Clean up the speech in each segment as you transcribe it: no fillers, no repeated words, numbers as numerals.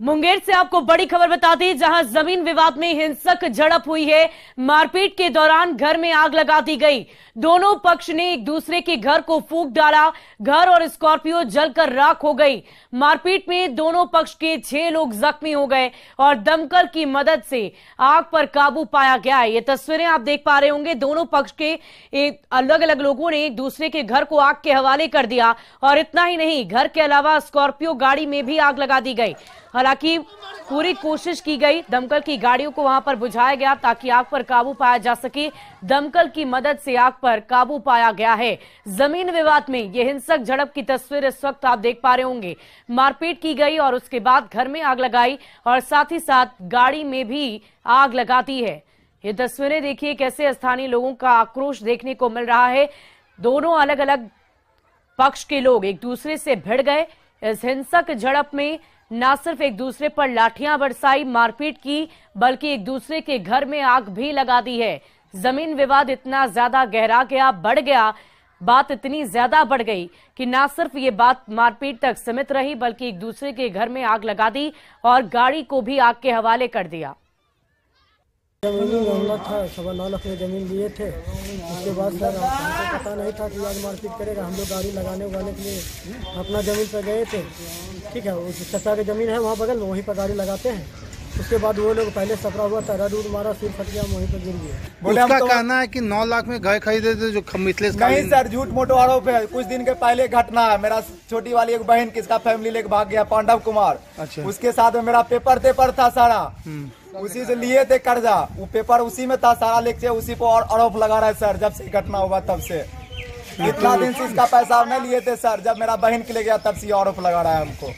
मुंगेर से आपको बड़ी खबर बता दी, जहां जमीन विवाद में हिंसक झड़प हुई है। मारपीट के दौरान घर में आग लगा दी गई। दोनों पक्ष ने एक दूसरे के घर को फूंक डाला। घर और स्कॉर्पियो जलकर राख हो गई। मारपीट में दोनों पक्ष के 6 लोग जख्मी हो गए और दमकल की मदद से आग पर काबू पाया गया है। ये तस्वीरें आप देख पा रहे होंगे। दोनों पक्ष के अलग अलग लोगों ने एक दूसरे के घर को आग के हवाले कर दिया और इतना ही नहीं, घर के अलावा स्कॉर्पियो गाड़ी में भी आग लगा दी गई। हालांकि पूरी कोशिश की गई, दमकल की गाड़ियों को वहां पर बुझाया गया ताकि आग पर काबू पाया जा सके। दमकल की मदद से आग पर काबू पाया गया है। जमीन विवाद में यह हिंसक झड़प की तस्वीर इस वक्त आप देख पा रहे होंगे। मारपीट की गई और उसके बाद घर में आग लगाई और साथ ही साथ गाड़ी में भी आग लगाती है। ये तस्वीरें देखिए, कैसे स्थानीय लोगों का आक्रोश देखने को मिल रहा है। दोनों अलग अलग पक्ष के लोग एक दूसरे से भिड़ गए। इस हिंसक झड़प में न सिर्फ एक दूसरे पर लाठियां बरसाई, मारपीट की, बल्कि एक दूसरे के घर में आग भी लगा दी है। जमीन विवाद इतना ज्यादा गहरा गया, बढ़ गया, बात इतनी ज्यादा बढ़ गई कि न सिर्फ ये बात मारपीट तक सीमित रही, बल्कि एक दूसरे के घर में आग लगा दी और गाड़ी को भी आग के हवाले कर दिया। जमीन मामला था, 9.25 लाख में जमीन लिए थे। उसके बाद सर हमको पता नहीं था कि आज मारपीट करेगा। हम लोग गाड़ी लगाने उगाने के लिए अपना जमीन पर गए थे। ठीक है, उस चाचा की जमीन है वहाँ बगल में, वहीं पर गाड़ी लगाते हैं। उसके बाद वो लोग पहले सपरा हुआ था, रड मारा, सिर फट गया, वहीं पर गिर गया। उसका कहना है कि 9 लाख में घर खरीदे थे जो मिथिलेश का। नहीं सर, झूठ मोटो आरोप है। कुछ दिन के पहले घटना है, मेरा छोटी वाली एक बहन किसका फैमिली लेके भाग गया, पांडव कुमार। अच्छा। उसके साथ में मेरा पेपर था सारा, उसी से लिए थे कर्जा, वो पेपर उसी में था सारा, लेके उसी पर और आरोप लगा रहा है सर। जब से घटना हुआ तब से इतना दिन से इसका पैसा नहीं लिए थे सर। जब मेरा बहन के ले गया तब से आरोप लगा रहा है हमको।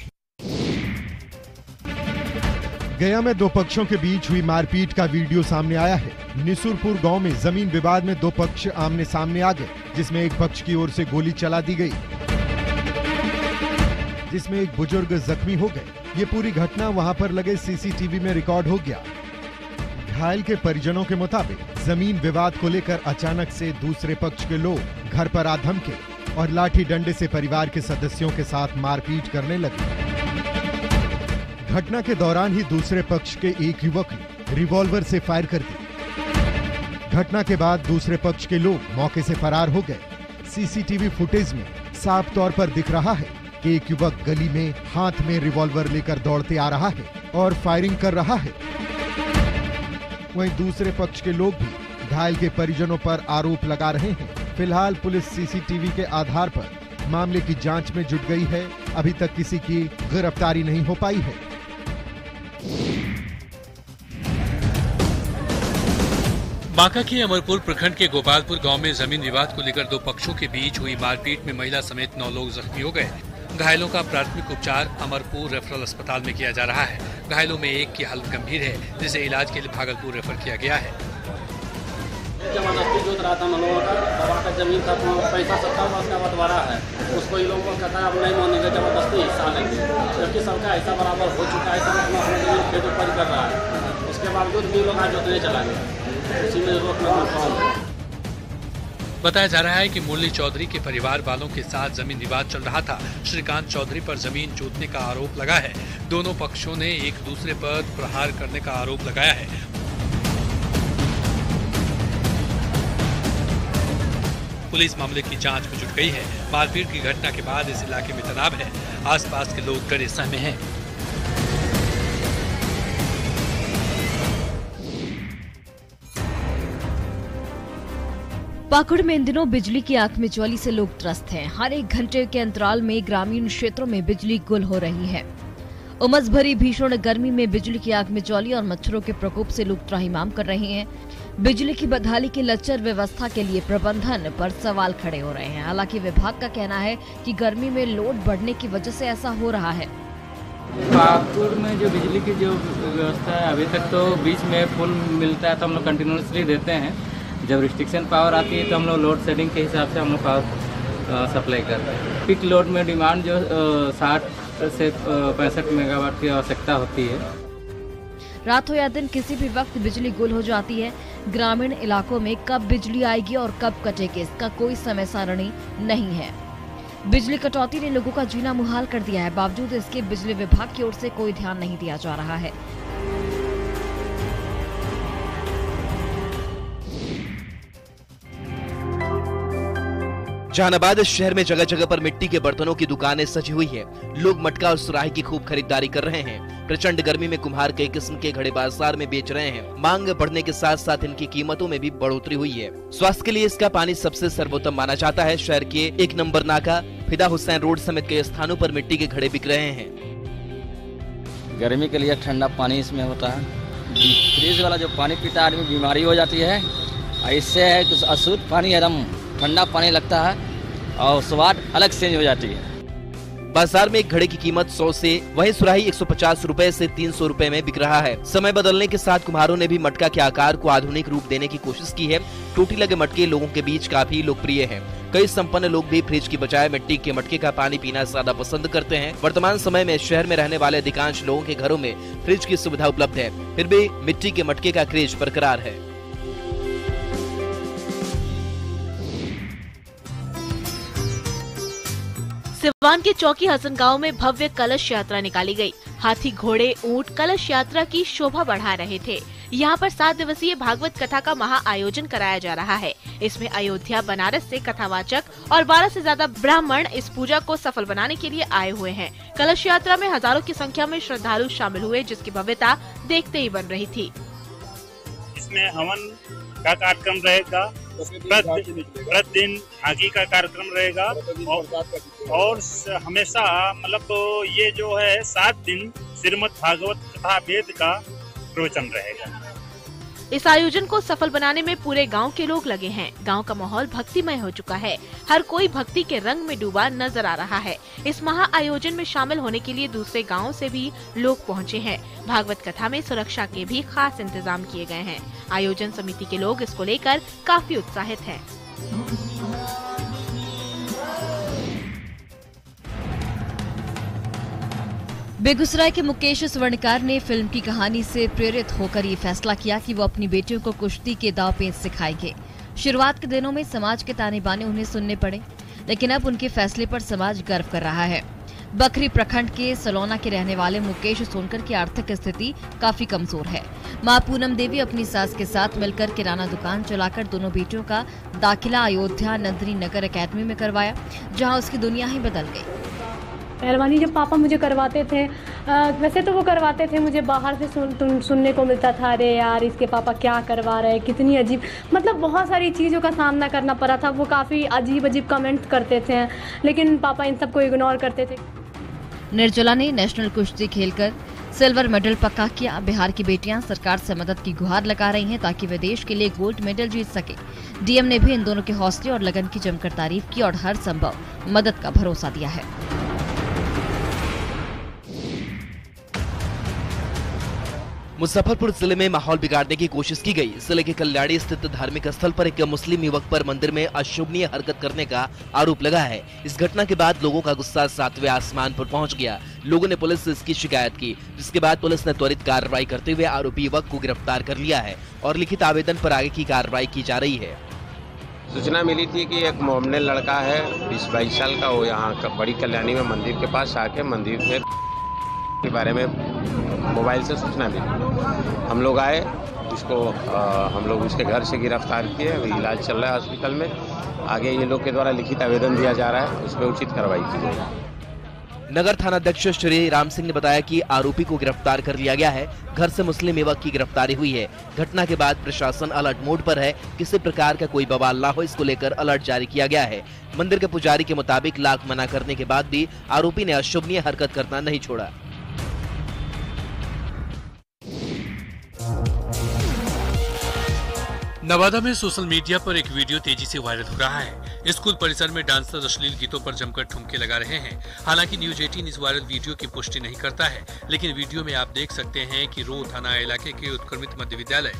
गया में 2 पक्षों के बीच हुई मारपीट का वीडियो सामने आया है। निसुरपुर गांव में जमीन विवाद में 2 पक्ष आमने सामने आ गए, जिसमें एक पक्ष की ओर से गोली चला दी गई, जिसमें एक बुजुर्ग जख्मी हो गए। ये पूरी घटना वहां पर लगे सीसीटीवी में रिकॉर्ड हो गया। घायल के परिजनों के मुताबिक जमीन विवाद को लेकर अचानक से दूसरे पक्ष के लोग घर पर आ धमके और लाठी डंडे से परिवार के सदस्यों के साथ मारपीट करने लगे। घटना के दौरान ही दूसरे पक्ष के एक युवक ने रिवॉल्वर से फायर कर दी। घटना के बाद दूसरे पक्ष के लोग मौके से फरार हो गए। सीसीटीवी फुटेज में साफ तौर पर दिख रहा है कि एक युवक गली में हाथ में रिवॉल्वर लेकर दौड़ते आ रहा है और फायरिंग कर रहा है। वहीं दूसरे पक्ष के लोग भी घायल के परिजनों पर आरोप लगा रहे हैं। फिलहाल पुलिस सीसीटीवी के आधार पर मामले की जांच में जुट गई है। अभी तक किसी की गिरफ्तारी नहीं हो पाई है। बांका के अमरपुर प्रखंड के गोपालपुर गांव में जमीन विवाद को लेकर 2 पक्षों के बीच हुई मारपीट में महिला समेत 9 लोग जख्मी हो गए। घायलों का प्राथमिक उपचार अमरपुर रेफरल अस्पताल में किया जा रहा है। घायलों में एक की हालत गंभीर है, जिसे इलाज के लिए भागलपुर रेफर किया गया है। जमानती जोत रहा था, बाबा का जमीन था, तो पैसा सत्ता का बंटवारा है, उसको ये लोगों को कहता है अब नहीं मानेंगे, जबरदस्ती हिस्सा लेंगे। जबकि सबका हिस्सा बराबर हो चुका है, सब अपना जमीन खेत ऊपर कर रहा है। उसके बावजूद भी लोग आज जोतने चला गया, उसी में रोक लगाना। बताया जा रहा है कि मुरली चौधरी के परिवार वालों के साथ जमीन विवाद चल रहा था। श्रीकांत चौधरी पर जमीन जोतने का आरोप लगा है। दोनों पक्षों ने एक दूसरे पर प्रहार करने का आरोप लगाया है। पुलिस मामले की जांच में जुट गई है। मारपीट की घटना के बाद इस इलाके में तनाव है। आसपास के लोग डरे सहमे हैं। पाकुड़ में इन दिनों बिजली की आत्मज्वाली से लोग त्रस्त हैं। हर 1 घंटे के अंतराल में ग्रामीण क्षेत्रों में बिजली गुल हो रही है। उमस भरी भीषण गर्मी में बिजली की आत्मज्वाली और मच्छरों के प्रकोप से लोग त्राहिमाम कर रहे हैं। बिजली की बदहाली की लचर व्यवस्था के लिए प्रबंधन पर सवाल खड़े हो रहे हैं। हालांकि विभाग का कहना है कि गर्मी में लोड बढ़ने की वजह से ऐसा हो रहा है। पाकुड़ में जो बिजली की जो व्यवस्था है, अभी तक तो बीच में फुल मिलता है तो हम लोग कंटिन्यूसली देते हैं। जब रिस्ट्रिक्शन पावर आती है तो हम लोग लोड शेडिंग के हिसाब से हम लोग पावर सप्लाई करते हैं। पिक लोड में डिमांड जो 60 से 65 मेगावाट की आवश्यकता होती है। रात हो या दिन किसी भी वक्त बिजली गुल हो जाती है। ग्रामीण इलाकों में कब बिजली आएगी और कब कटेगी, इसका कोई समय सारणी नहीं है। बिजली कटौती ने लोगों का जीना मुहाल कर दिया है। बावजूद इसके बिजली विभाग की ओर से कोई ध्यान नहीं दिया जा रहा है। जहानाबाद शहर में जगह जगह पर मिट्टी के बर्तनों की दुकानें सजी हुई है। लोग मटका और सुराही की खूब खरीदारी कर रहे हैं। प्रचंड गर्मी में कुम्हार कई किस्म के घड़े बाजार में बेच रहे हैं। मांग बढ़ने के साथ साथ इनकी कीमतों में भी बढ़ोतरी हुई है। स्वास्थ्य के लिए इसका पानी सबसे सर्वोत्तम माना जाता है। शहर के 1 नंबर नाका, फिदा हुसैन रोड समेत कई स्थानों पर मिट्टी के घड़े बिक रहे हैं। गर्मी के लिए ठंडा पानी इसमें होता है। फ्रिज वाला जो पानी पीता आदमी बीमारी हो जाती है। इससे है कि अशुद्ध पानी एकदम ठंडा पानी लगता है और स्वाद अलग चेंज हो जाती है। बाजार में एक घड़े की कीमत 100 से, वहीं सुराही 150 रुपए से 300 रुपए में बिक रहा है। समय बदलने के साथ कुम्हारों ने भी मटका के आकार को आधुनिक रूप देने की कोशिश की है। टूटी लगे मटके लोगों के बीच काफी लोकप्रिय हैं। कई संपन्न लोग भी फ्रिज की बजाय मिट्टी के मटके का पानी पीना ज्यादा पसंद करते हैं। वर्तमान समय में शहर में रहने वाले अधिकांश लोगों के घरों में फ्रिज की सुविधा उपलब्ध है, फिर भी मिट्टी के मटके का क्रेज बरकरार है। सिवान के चौकी हसन गांव में भव्य कलश यात्रा निकाली गई। हाथी, घोड़े, ऊंट कलश यात्रा की शोभा बढ़ा रहे थे। यहाँ पर 7 दिवसीय भागवत कथा का महा आयोजन कराया जा रहा है। इसमें अयोध्या, बनारस से कथावाचक और 12 से ज्यादा ब्राह्मण इस पूजा को सफल बनाने के लिए आए हुए हैं। कलश यात्रा में हजारों की संख्या में श्रद्धालु शामिल हुए, जिसकी भव्यता देखते ही बन रही थी। इसमें हवन का कार्यक्रम रहेगा, प्रतिदिन झांकी का कार्यक्रम रहेगा और हमेशा मतलब ये जो है 7 दिन श्रीमद् भागवत कथा वेद का प्रवचन रहेगा। इस आयोजन को सफल बनाने में पूरे गांव के लोग लगे हैं। गांव का माहौल भक्तिमय हो चुका है। हर कोई भक्ति के रंग में डूबा नजर आ रहा है। इस महा आयोजन में शामिल होने के लिए दूसरे गांवों से भी लोग पहुंचे हैं। भागवत कथा में सुरक्षा के भी खास इंतजाम किए गए हैं। आयोजन समिति के लोग इसको लेकर काफी उत्साहित हैं। बेगूसराय के मुकेश स्वर्णकार ने फिल्म की कहानी से प्रेरित होकर ये फैसला किया कि वो अपनी बेटियों को कुश्ती के दांव पेच सिखाएंगे। शुरुआत के दिनों में समाज के ताने बाने उन्हें सुनने पड़े, लेकिन अब उनके फैसले पर समाज गर्व कर रहा है। बखरी प्रखंड के सलौना के रहने वाले मुकेश सोनकर की आर्थिक स्थिति काफी कमजोर है। मां पूनम देवी अपनी सास के साथ मिलकर किराना दुकान चलाकर दोनों बेटियों का दाखिला अयोध्या नंदिनी नगर अकेडमी में करवाया, जहां उसकी दुनिया ही बदल गई। पहलवानी जब पापा मुझे करवाते थे, वैसे तो वो करवाते थे, मुझे बाहर से सुनने को मिलता था, अरे यार इसके पापा क्या करवा रहे हैं, कितनी अजीब, मतलब बहुत सारी चीज़ों का सामना करना पड़ा था। वो काफ़ी अजीब अजीब कमेंट करते थे, लेकिन पापा इन सबको इग्नोर करते थे। निर्जला ने नेशनल कुश्ती खेलकर सिल्वर मेडल पक्का किया। बिहार की बेटियां सरकार से मदद की गुहार लगा रही हैं ताकि वे देश के लिए गोल्ड मेडल जीत सके। डीएम ने भी इन दोनों के हौसले और लगन की जमकर तारीफ की और हर संभव मदद का भरोसा दिया है। मुजफ्फरपुर जिले में माहौल बिगाड़ने की कोशिश की गई। जिले के कल्याणी स्थित धार्मिक स्थल पर एक मुस्लिम युवक पर मंदिर में अशोभनीय हरकत करने का आरोप लगा है। इस घटना के बाद लोगों का गुस्सा 7वें आसमान पर पहुंच गया। लोगों ने पुलिस से इसकी शिकायत की, जिसके बाद पुलिस ने त्वरित कार्रवाई करते हुए आरोपी युवक को गिरफ्तार कर लिया है और लिखित आवेदन पर आगे की कार्रवाई की जा रही है। सूचना मिली थी कि एक मोमने लड़का है 20-22 साल का, वो यहाँ बड़ी कल्याणी में मंदिर के पास आके मंदिर के बारे में मोबाइल से सूचना मिली। हम लोग आए, इसको हम लोग उसके घर से गिरफ्तार किए। अभी इलाज चल रहा है हॉस्पिटल में। आगे ये लोग के द्वारा लिखित आवेदन दिया जा रहा है, उस पर उचित कार्रवाई की जाएगी। नगर थाना अध्यक्ष श्री राम सिंह ने बताया कि आरोपी को गिरफ्तार कर लिया गया है। घर से मुस्लिम युवक की गिरफ्तारी हुई है। घटना के बाद प्रशासन अलर्ट मोड पर है। किसी प्रकार का कोई बवाल ना हो, इसको लेकर अलर्ट जारी किया गया है। मंदिर के पुजारी के मुताबिक लाख मना करने के बाद भी आरोपी ने अशोभनीय हरकत करना नहीं छोड़ा। नवादा में सोशल मीडिया पर एक वीडियो तेजी से वायरल हो रहा है। स्कूल परिसर में डांसर अश्लील गीतों पर जमकर ठुमके लगा रहे हैं। हालांकि न्यूज 18 इस वायरल वीडियो की पुष्टि नहीं करता है, लेकिन वीडियो में आप देख सकते हैं कि रो थाना इलाके के उत्क्रमित मध्य विद्यालय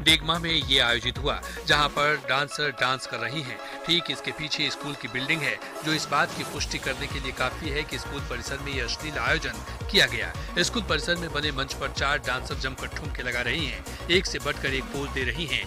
डेगमा में ये आयोजित हुआ, जहां पर डांसर डांस कर रही हैं। ठीक इसके पीछे स्कूल की बिल्डिंग है, जो इस बात की पुष्टि करने के लिए काफी है कि स्कूल परिसर में ये अश्लील आयोजन किया गया। स्कूल परिसर में बने मंच पर 4 डांसर जमकर ठुमके लगा रही हैं, एक से बढ़कर एक पोज दे रही हैं।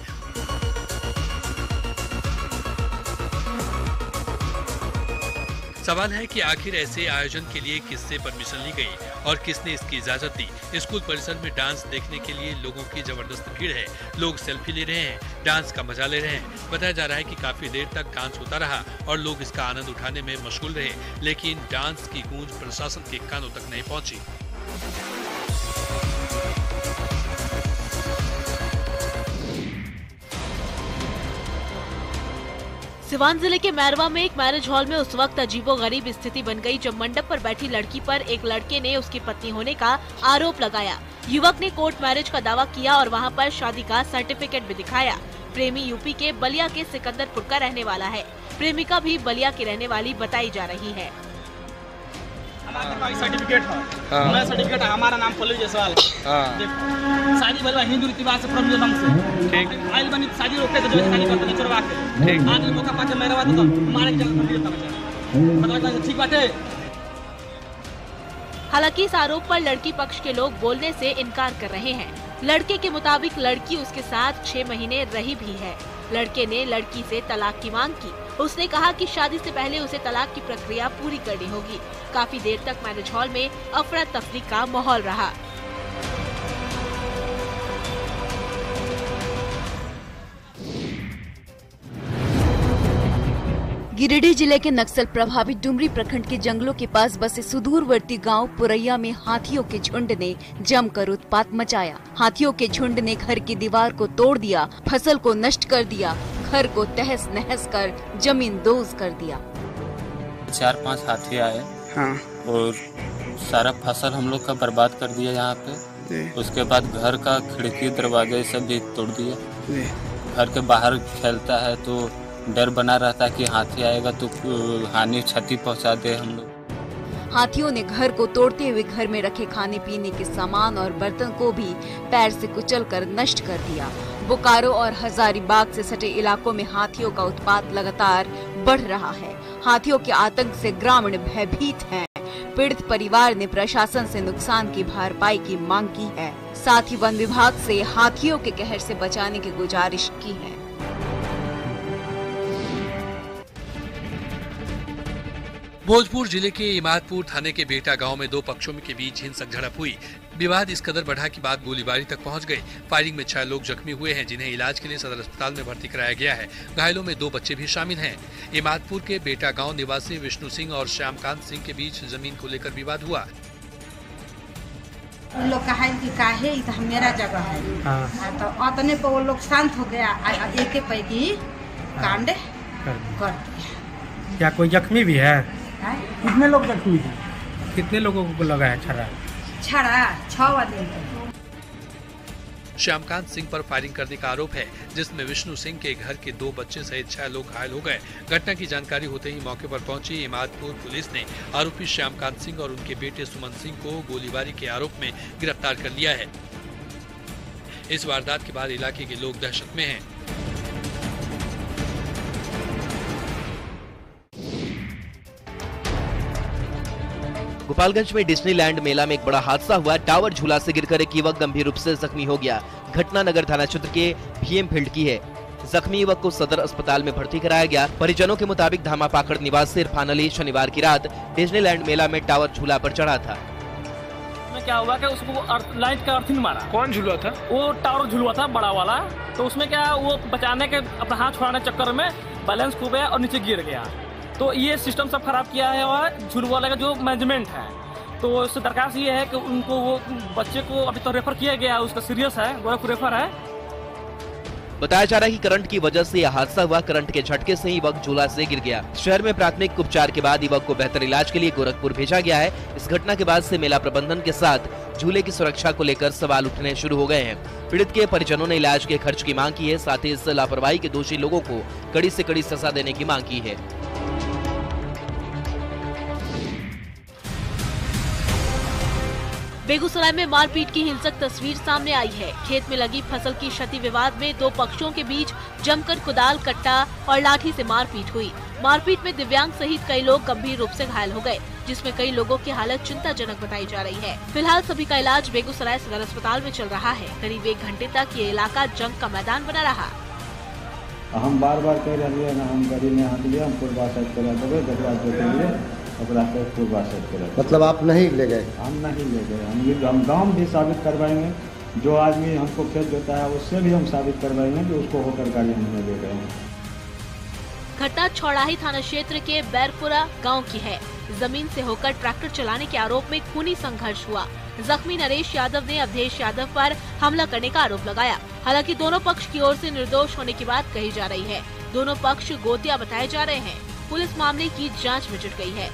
सवाल है कि आखिर ऐसे आयोजन के लिए किससे परमिशन ली गई और किसने इसकी इजाजत दी। स्कूल परिसर में डांस देखने के लिए लोगों की जबरदस्त भीड़ है। लोग सेल्फी ले रहे हैं, डांस का मजा ले रहे हैं। बताया जा रहा है कि काफी देर तक डांस होता रहा और लोग इसका आनंद उठाने में मशगूल रहे, लेकिन डांस की गूंज प्रशासन के कानों तक नहीं पहुंची। सिवान जिले के मैरवा में एक मैरिज हॉल में उस वक्त अजीबोगरीब स्थिति बन गई जब मंडप पर बैठी लड़की पर एक लड़के ने उसकी पत्नी होने का आरोप लगाया। युवक ने कोर्ट मैरिज का दावा किया और वहां पर शादी का सर्टिफिकेट भी दिखाया। प्रेमी यूपी के बलिया के सिकंदरपुर का रहने वाला है। प्रेमिका भी बलिया की रहने वाली बताई जा रही है। सर्टिफिकेट है, सर्टिफिकेट है, हमारा नाम पल्लू जायसवाल। शादी भला हिंदू रीति रिवाज से परम ढंग से ठीक आइल बनी शादी रोके तो जो शादी करते चोरवा के ठीक आज मौका पाके मेरा बात तो मारे के चल दिया था मतलब ठीक बात है। हालांकि इस आरोप पर लड़की पक्ष के लोग बोलने से इनकार कर रहे हैं। लड़के के मुताबिक लड़की उसके साथ 6 महीने रही भी है। लड़के ने लड़की से तलाक की मांग की। उसने कहा कि शादी से पहले उसे तलाक की प्रक्रिया पूरी करनी होगी। काफी देर तक मैरिज हॉल में अफरा तफरी का माहौल रहा। गिरिडीह जिले के नक्सल प्रभावित डुमरी प्रखंड के जंगलों के पास बसे सुदूरवर्ती गांव पुरैया में हाथियों के झुंड ने जमकर उत्पात मचाया। हाथियों के झुंड ने घर की दीवार को तोड़ दिया, फसल को नष्ट कर दिया, घर को तहस नहस कर जमीन दोज कर दिया। 4-5 हाथी आए और सारा फसल हम लोग का बर्बाद कर दिया यहाँ पे। उसके बाद घर का खिड़की दरवाजे सब भी तोड़ दिए। घर के बाहर खेलता है तो डर बना रहता है कि हाथी आएगा तो हानि क्षति पहुंचा दे हम लोग। हाथियों ने घर को तोड़ते हुए घर में रखे खाने पीने के सामान और बर्तन को भी पैर से कुचलकर नष्ट कर दिया। बोकारो और हजारीबाग से सटे इलाकों में हाथियों का उत्पात लगातार बढ़ रहा है। हाथियों के आतंक से ग्रामीण भयभीत हैं। पीड़ित परिवार ने प्रशासन से नुकसान की भरपाई की मांग की है। साथ ही वन विभाग से हाथियों के कहर से बचाने की गुजारिश की है। भोजपुर जिले के इमादपुर थाने के बेटा गांव में 2 पक्षों के बीच हिंसक झड़प हुई। विवाद इस कदर बढ़ा कि बात गोलीबारी तक पहुंच गई। फायरिंग में 6 लोग जख्मी हुए हैं, जिन्हें इलाज के लिए सदर अस्पताल में भर्ती कराया गया है। घायलों में 2 बच्चे भी शामिल हैं। इमादपुर के बेटा गांव निवासी विष्णु सिंह और श्यामकांत सिंह के बीच जमीन को लेकर विवाद हुआ। उन लोग कहा कि काहे इधर मेरा जगह है तो अतने पर वो लोग शांत हो गया। एक पैकी कांड कर दिया। क्या कोई जख्मी भी है? कितने लोग जख्मी थे? कितने लोगों को लगा है छड़ा? 6 आदमी। श्यामकांत सिंह पर फायरिंग करने का आरोप है, जिसमें विष्णु सिंह के घर के 2 बच्चे सहित 6 लोग घायल हो गए। घटना की जानकारी होते ही मौके पर पहुंची इमादपुर पुलिस ने आरोपी श्यामकांत सिंह और उनके बेटे सुमन सिंह को गोलीबारी के आरोप में गिरफ्तार कर लिया है। इस वारदात के बाद इलाके के लोग दहशत में हैं। गोपालगंज में डिज्नीलैंड मेला में एक बड़ा हादसा हुआ। टावर झूला से गिरकर एक युवक गंभीर रूप से जख्मी हो गया। घटना नगर थाना क्षेत्र के भीएम फील्ड की है। जख्मी युवक को सदर अस्पताल में भर्ती कराया गया। परिजनों के मुताबिक धामा पाकड़ निवासी इरफान अली शनिवार की रात डिज्नीलैंड मेला में टावर झूला पर चढ़ा था। क्या हुआ कि उसको लाइट का अर्थिंग मारा। कौन झूला था? वो टावर झूला था बड़ा वाला। तो उसमें क्या वो बचाने के अपना हाथ छुड़ाने चक्कर में बैलेंस खो गया और नीचे गिर गया। तो ये सिस्टम सब खराब किया है और झूले वाले का जो मैनेजमेंट है। तो उससे दरखास्त ये है कि उनको वो बच्चे को अभी तो रेफर किया गया है, उसका सीरियस है, गोरखपुर रेफर है। बताया जा रहा है कि करंट की वजह से यह हादसा हुआ। करंट के झटके से युवक झूला से गिर गया। शहर में प्राथमिक उपचार के बाद युवक को बेहतर इलाज के लिए गोरखपुर भेजा गया है। इस घटना के बाद से मेला प्रबंधन के साथ झूले की सुरक्षा को लेकर सवाल उठने शुरू हो गए हैं। पीड़ित के परिजनों ने इलाज के खर्च की मांग की है। साथ ही इस लापरवाही के दोषी लोगों को कड़ी से कड़ी सजा देने की मांग की है। बेगूसराय में मारपीट की हिंसक तस्वीर सामने आई है। खेत में लगी फसल की क्षति विवाद में 2 पक्षों के बीच जमकर कुदाल, कट्टा और लाठी से मारपीट हुई। मारपीट में दिव्यांग सहित कई लोग गंभीर रूप से घायल हो गए, जिसमें कई लोगों की हालत चिंताजनक बताई जा रही है। फिलहाल सभी का इलाज बेगूसराय सदर अस्पताल में चल रहा है। करीब 1 घंटे तक ये इलाका जंग का मैदान बना रहा। हम बार बार कह रही है ना, हम गाड़ी में हाथ लिया, हम पूर्वा साइड करा देवे, जगह जोतेंगे ओकरा से पूर्वा साइड करा। मतलब आप नहीं ले गए? हम नहीं ले गए, हम गाँव भी साबित करवाएंगे, जो आदमी हमको खेत जोता है उससे भी हम साबित करवाएंगे कि उसको होकर गाड़ी हमने ले गए हैं। घटना छौड़ाही थाना क्षेत्र के बैरपुरा गांव की है। जमीन से होकर ट्रैक्टर चलाने के आरोप में खूनी संघर्ष हुआ। जख्मी नरेश यादव ने अवधेश यादव पर हमला करने का आरोप लगाया। हालांकि दोनों पक्ष की ओर से निर्दोष होने की बात कही जा रही है। दोनों पक्ष गोतिया बताए जा रहे हैं। पुलिस मामले की जांच में जुट गई है।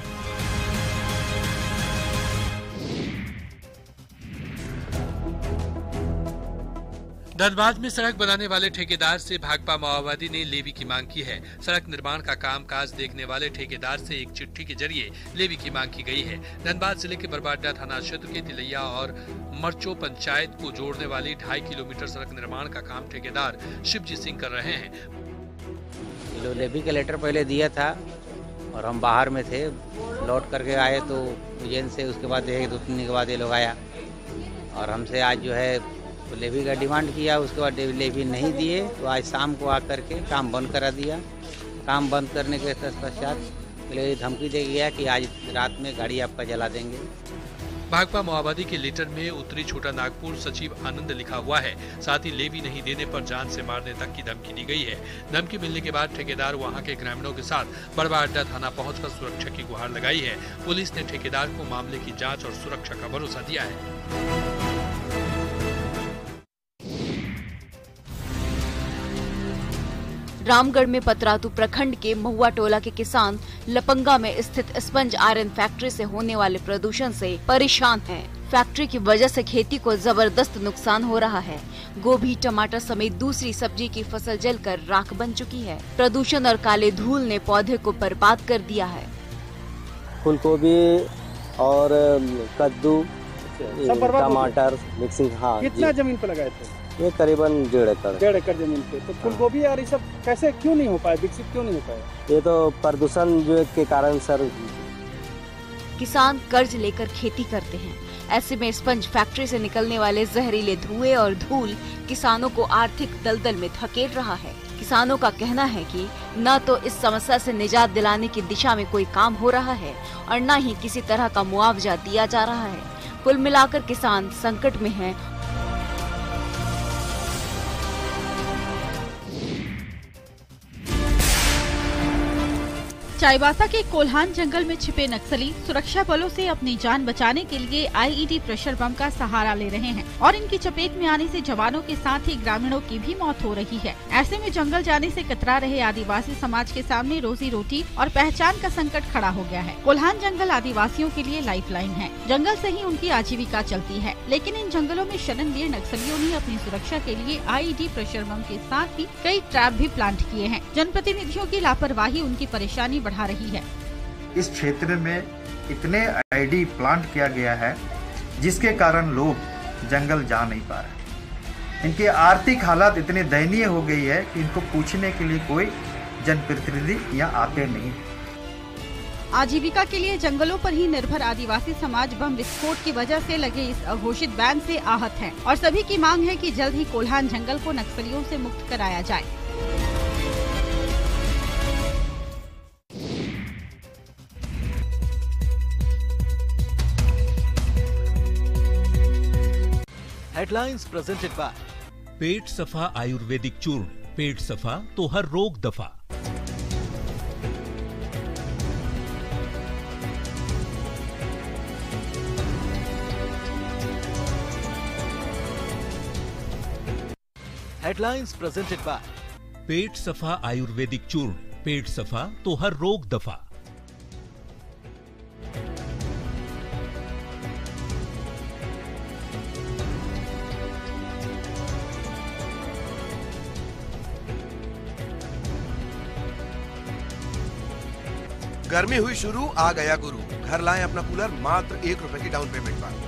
धनबाद में सड़क बनाने वाले ठेकेदार से भाकपा माओवादी ने लेवी की मांग की है। सड़क निर्माण का कामकाज देखने वाले ठेकेदार से एक चिट्ठी के जरिए लेवी की मांग की गई है। धनबाद जिले के बरबाडा थाना क्षेत्र के तिलैया और मरचो पंचायत को जोड़ने वाली 2.5 किलोमीटर सड़क निर्माण का काम ठेकेदार शिवजी सिंह कर रहे हैं। लेवी का लेटर पहले दिया था और हम बाहर में थे, लौट करके आए तो उज्जैन से, उसके बाद 1-2 दिन के बाद ये लोग आया और हमसे आज जो है तो लेवी का डिमांड किया। उसके बाद लेवी नहीं दिए तो आज शाम को आकर के काम बंद करा दिया। काम बंद करने के पश्चात धमकी दे गया कि आज रात में गाड़ी आपका जला देंगे। भाकपा माओवादी के लेटर में उत्तरी छोटा नागपुर सचिव आनंद लिखा हुआ है। साथ ही लेवी नहीं देने पर जान से मारने तक की धमकी दी गई है। धमकी मिलने के बाद ठेकेदार वहां के ग्रामीणों के साथ बरबाडा थाना पहुंचकर सुरक्षा की गुहार लगाई है। पुलिस ने ठेकेदार को मामले की जाँच और सुरक्षा का भरोसा दिया है। रामगढ़ में पतरातू प्रखंड के महुआ टोला के किसान लपंगा में स्थित स्पंज आयरन फैक्ट्री से होने वाले प्रदूषण से परेशान हैं। फैक्ट्री की वजह से खेती को जबरदस्त नुकसान हो रहा है। गोभी, टमाटर समेत दूसरी सब्जी की फसल जलकर राख बन चुकी है। प्रदूषण और काले धूल ने पौधे को बर्बाद कर दिया है। फूलगोभी और कद्दू, टमाटर मिक्सिंग। हाँ, कितना जमीन पे लगाए थे? ये करीबन 1.5 एकड़। 1.5 एकड़ जमीन पे। तो फूलगोभी और ये सब कैसे क्यों नहीं हो पाया, विकसित क्यों नहीं हो पाया? ये तो प्रदूषण जो के कारण सर। किसान कर्ज लेकर खेती करते हैं। ऐसे में स्पंज फैक्ट्री से निकलने वाले जहरीले धुएं और धूल किसानों को आर्थिक दलदल में धकेल रहा है। किसानों का कहना है कि न तो इस समस्या से निजात दिलाने की दिशा में कोई काम हो रहा है और न ही किसी तरह का मुआवजा दिया जा रहा है। कुल मिलाकर किसान संकट में हैं। चाईबासा के कोल्हान जंगल में छिपे नक्सली सुरक्षा बलों से अपनी जान बचाने के लिए आईईडी प्रेशर बम का सहारा ले रहे हैं और इनकी चपेट में आने से जवानों के साथ ही ग्रामीणों की भी मौत हो रही है। ऐसे में जंगल जाने से कतरा रहे आदिवासी समाज के सामने रोजी रोटी और पहचान का संकट खड़ा हो गया है। कोल्हान जंगल आदिवासियों के लिए लाइफलाइन है। जंगल से ही उनकी आजीविका चलती है, लेकिन इन जंगलों में शरण लिए नक्सलियों ने अपनी सुरक्षा के लिए आईईडी प्रेशर बम के साथ ही कई ट्रैप भी प्लांट किए हैं। जनप्रतिनिधियों की लापरवाही उनकी परेशानी बढ़ा रही है। इस क्षेत्र में इतने आईडी प्लांट किया गया है जिसके कारण लोग जंगल जा नहीं पा रहे। इनकी आर्थिक हालत इतनी दयनीय हो गई है कि इनको पूछने के लिए कोई जनप्रतिनिधि यहाँ आते नहीं। आजीविका के लिए जंगलों पर ही निर्भर आदिवासी समाज बम विस्फोट की वजह से लगे इस अघोषित बैन से आहत है और सभी की मांग है कि जल्द ही कोल्हान जंगल को नक्सलियों से मुक्त कराया जाए। हेडलाइंस प्रेजेंटेड बाय पेट सफा आयुर्वेदिक चूर्ण। पेट सफा तो हर रोग दफा। हेडलाइंस प्रेजेंटेड बाय पेट सफा आयुर्वेदिक चूर्ण। पेट सफा तो हर रोग दफा। गर्मी हुई शुरू, आ गया गुरु। घर लाएं अपना कूलर मात्र ₹1 की डाउन पेमेंट पर।